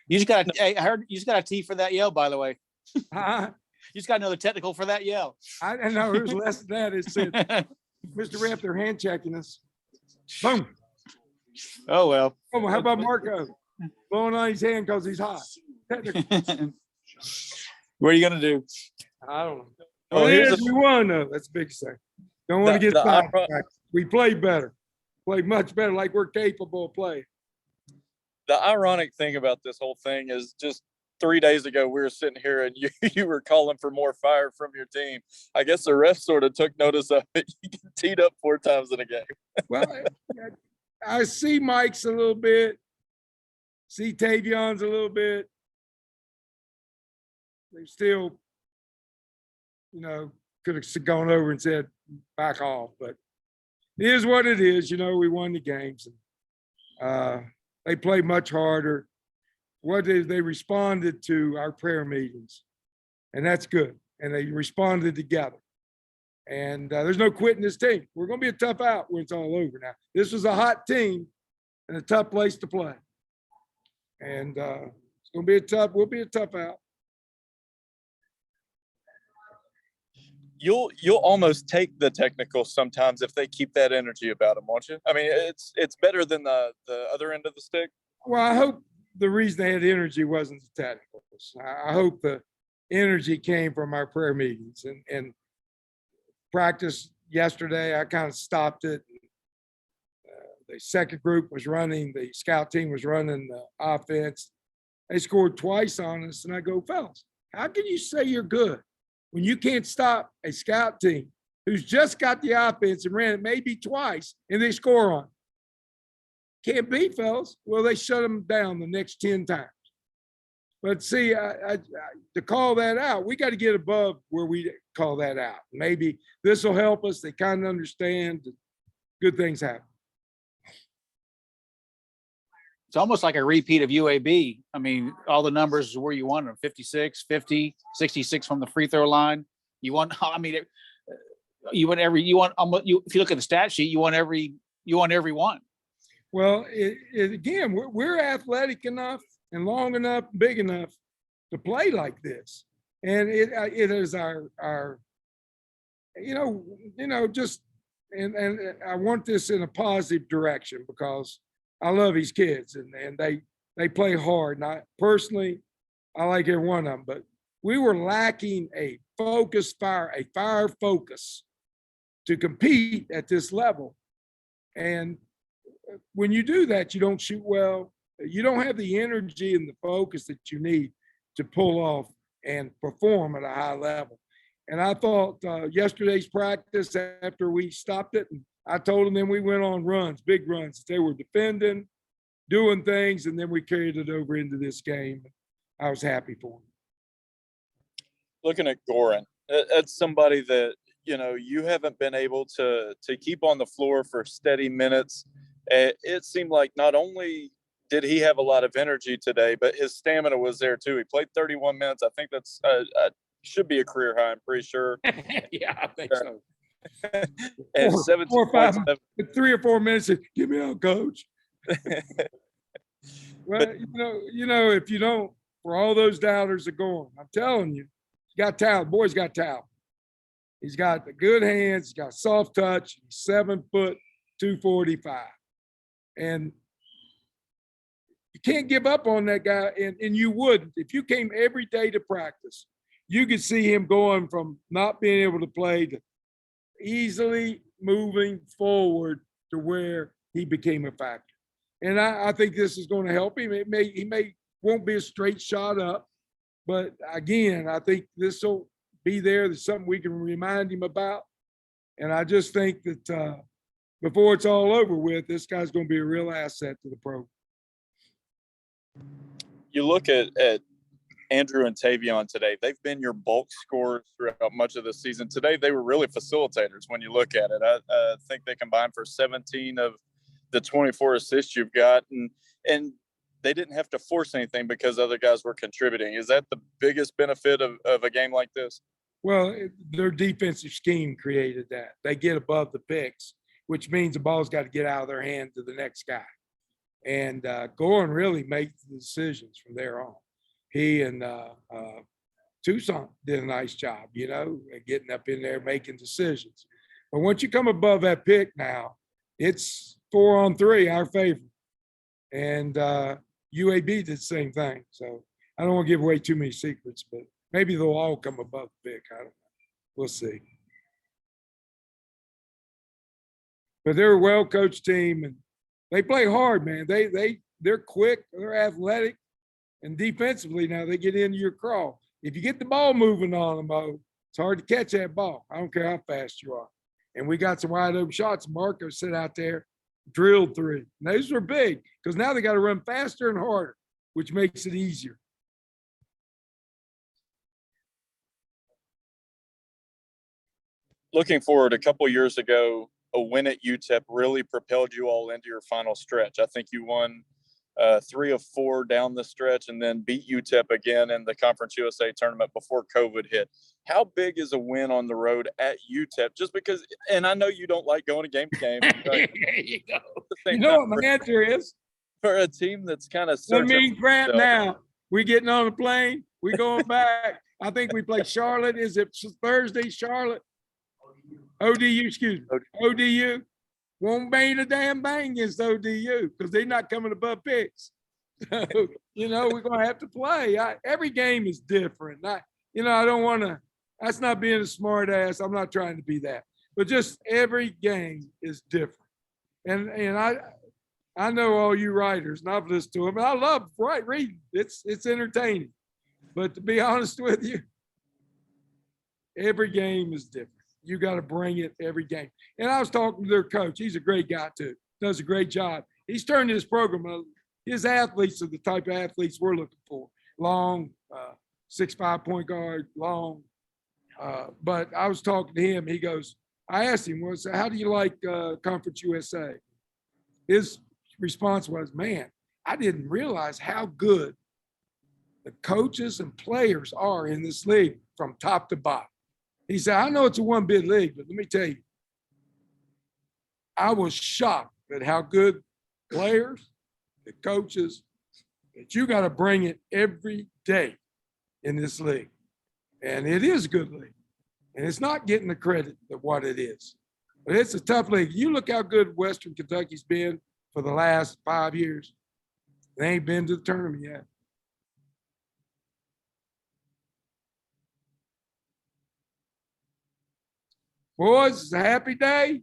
You just got I heard you just got a T for that yell, by the way. I You just got another technical for that yell. know it was less than that. It said, Mr. Rep, they're hand checking us. Boom. Oh, well. Oh, how about Marco blowing on his hand because he's hot? Technical. What are you going to do? I don't know. Well, We won though. That's a big thing. Don't want to get sidetracked. We played better. Played much better, like we're capable of playing. The ironic thing about this whole thing is just 3 days ago, we were sitting here and you were calling for more fire from your team. I guess the ref sort of took notice of it. You get teed up 4 times in a game. Well, I see Mike's a little bit, see Tavion's a little bit. They still, could have gone over and said, back off, but it is what it is. We won the games. And, they played much harder. They responded to our prayer meetings, and that's good. And they responded together. And there's no quitting this team. We're going to be a tough out when it's all over now. This was a hot team and a tough place to play. And it's going to be we'll be a tough out. You'll almost take the technical sometimes if they keep that energy about them, won't you? I mean, it's better than the other end of the stick. Well, I hope the reason they had energy wasn't the technicals. I hope the energy came from our prayer meetings and practice yesterday. I kind of stopped it. The second group was running, the scout team was running the offense. They scored twice on us, and I go, fellas, how can you say you're good when you can't stop a scout team who's just got the offense and ran it maybe twice and they score on it? Can't be, fellas. Well, they shut them down the next 10 times. But see, to call that out, we got to get above where we call that out. Maybe this will help us. They kind of understand that good things happen. It's almost like a repeat of UAB. I mean, all the numbers where you want them, 56, 50, 66 from the free throw line. You want, I mean, if you look at the stat sheet, you want every one. Well, again, we're athletic enough and long enough, big enough to play like this. And it is our just, and I want this in a positive direction because I love these kids and they play hard. And I personally like every one of them, but we were lacking a fire focus to compete at this level. And when you do that, you don't shoot well. You don't have the energy and the focus that you need to pull off and perform at a high level. And I thought yesterday's practice, after we stopped it, and I told them, then we went on runs, big runs. They were defending, doing things, and then we carried it over into this game. I was happy for them. Looking at Goran, that's somebody that, you haven't been able to keep on the floor for steady minutes. It seemed like not only did he have a lot of energy today, but his stamina was there too. He played 31 minutes. I think that's should be a career high, I'm pretty sure. Yeah, I think so. And 17 points. 3 or 4 minutes. Give me out, coach. Well, if you don't, for all those doubters are going, I'm telling you, he got talent. Boy's got talent. He's got the good hands. He's got soft touch. He's 7 foot, 245. And you can't give up on that guy. And you wouldn't. If you came every day to practice, you could see him going from not being able to play to easily moving forward to where he became a factor. And I think this is going to help him. He won't be a straight shot up, but again, I think this will be there. There's something we can remind him about. And I just think that before it's all over with, this guy's going to be a real asset to the program. You look at Andrew and Tavion today. They've been your bulk scorers throughout much of the season. Today, they were really facilitators when you look at it. I think they combined for 17 of the 24 assists you've got, and they didn't have to force anything because other guys were contributing. Is that the biggest benefit of a game like this? Well, their defensive scheme created that. They get above the picks, which means the ball's got to get out of their hand to the next guy. And Gorin really makes the decisions from there on. He and Tucson did a nice job, you know, getting up in there, making decisions. But once you come above that pick now, it's 4-on-3, our favorite. And UAB did the same thing. So I don't want to give away too many secrets, but maybe they'll all come above the pick. I don't know. We'll see. But they're a well-coached team, and they play hard, man. They're quick, they're athletic, and defensively now they get into your crawl. If you get the ball moving on them, Mo, it's hard to catch that ball. I don't care how fast you are. And we got some wide open shots. Marco sit out there, drilled 3. And those were big because now they got to run faster and harder, which makes it easier. Looking forward, a couple years ago, a win at UTEP really propelled you all into your final stretch. I think you won 3 of 4 down the stretch and then beat UTEP again in the Conference USA tournament before COVID hit. How big is a win on the road at UTEP? Just because, and I know you don't like going to game. There you go. You know what my answer is? For a team that's kind of I mean, crap now. We getting on the plane. We going back. I think we play Charlotte. Is it Thursday, Charlotte? ODU, excuse me. ODU. Won't bang a damn bang against ODU because they're not coming above picks. So, you know, we're going to have to play. Every game is different. I don't want to, that's not being a smart ass. I'm not trying to be that. But just every game is different. And I know all you writers, and I've listened to them, and I love reading. It's entertaining. But to be honest with you, every game is different. You got to bring it every game. And I was talking to their coach. He's a great guy too. Does a great job. He's turned his program. His athletes are the type of athletes we're looking for. Long, 6'5" point guard, long. But I was talking to him. He goes, I asked him, how do you like Conference USA? His response was, man, I didn't realize how good the coaches and players are in this league from top to bottom. He said, I know it's a 1-bid league, but let me tell you, I was shocked at how good players, the coaches, that you got to bring it every day in this league. And it is a good league. And it's not getting the credit of what it is. But it's a tough league. You look how good Western Kentucky's been for the last 5 years. They ain't been to the tournament yet. Boys, it's a happy day.